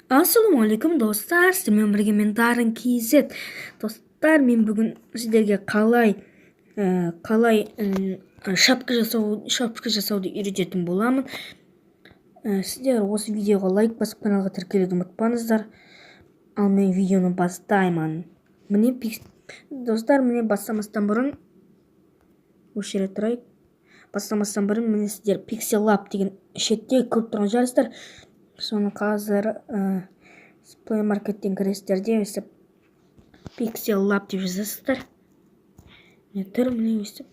Ассалаумағалейкум достар, сіздермен бірге мен Дарын KZ. Достар, мен бүгін сіздерге қалай шапка жасауды үйрететін боламын. Сіздер осы видеоға лайк басып каналға тіркелуді ұмытпаңыздар. Ал мен видеоны бастаймын. Достар, міне бастамастан бұрын міне сіздер Pixel Lab деген шетте көріп тұрған жарыстар. Соны қазір Play Market'тен кіресіздер де өстіп Pixel Lab деп жазасыздар. Міне тұр, міне өстіп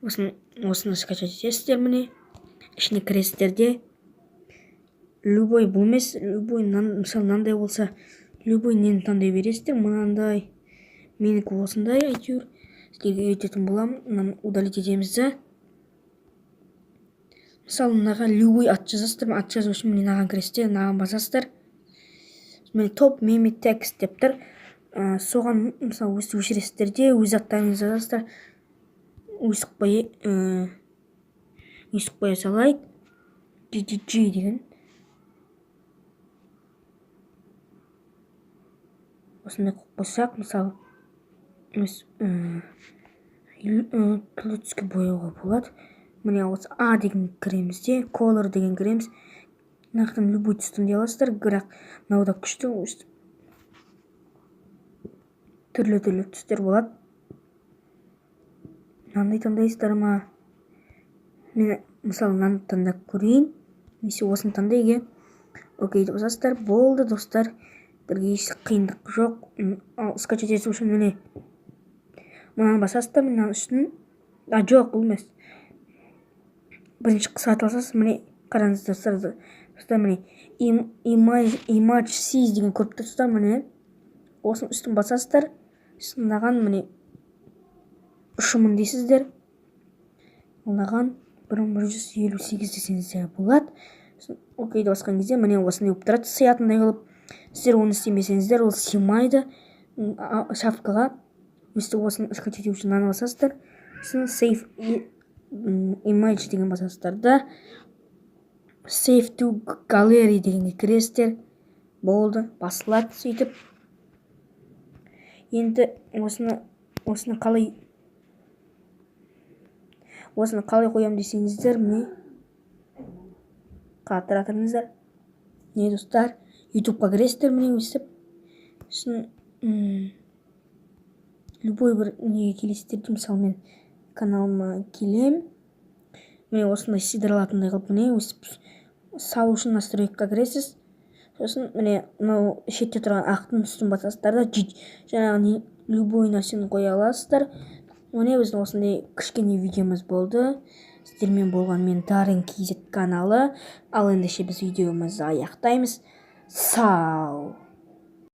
осыны скачать етесіздер. Міне ішіне кіресіздер де любой бұл емес, мысалы мынандай болса любой нені таңдай бересіздер. Мынандай, менікі осындай, әйтеуір сіздерге үйрететін боламын. Мынаны удалить етеміз де. Мысалы мынаған любой ат жазасыздар. Ат жазу үшін міне мынаған кіресіздер, мынаған басасыздар. Міне топ меми текст деп тұр. Соған мысалы өстіп өшіресіздер де өз аттарыңызды жазасыздар. Өстіп қоя салайық. GGG деген. Осындай қойсақ, мысалы түрлі түске бояуға болады. Міне осы А деген кіреміз де, color деген кіреміз. Нақтан любой түстен де аласыздар, бірақ мынауда күшті түрлі түстер болады. Мынандай таңдайсыздар ма? Мен мысалы мынаны таңдап көрейін. Немесе осыны таңдайге. Окей деп басасыздар. Болды достар. Бірге еш қиындық жоқ. Скачать ету үшін міне мынаны басасыздар, мынаның үстін. Жоқ, бұл емес. Бірінші қысқартып алсаңыз, міне қараңыз достар, міне image seize деген көріп тұрсыздар, міне осының үстін басасыздар. Мынаған міне ұшымын дейсіздер. Мынаған 1158 десеңіздер болады. Окейді басқан кезде міне осындай болып тұрады, сиятындай қылып. Сіздер оны істемесеңіздер, ол сыймайды шапкаға. Өстіп осыны скачать ету үшін мынаны басасыздар. Save image деген басасыздар да. Save to gallery дегенге кіресіздер. Болды, басылады сөйтіп. Енді осыны қалай қоям десеңіздер, міне қатыра тұрыңыздар. Не достар, YouTube-қа кіресіздер, міне өстіп. Любой бір неге келесіздер, мысалы мен каналыма келем. Міне осындай сидыралатындай қылып, міне өстіп салу үшін настройкаға кіресіз. Сосын міне шетте тұрған ақтың үстін басасыздар да жаңағы любой нәрсені қоя аласыздар. Міне біздің осындай кішкене видеомыз болды. Сіздермен болған мен Дарын KZ каналы. Ал ендеше біз видеомызды аяқтаймыз. Сау!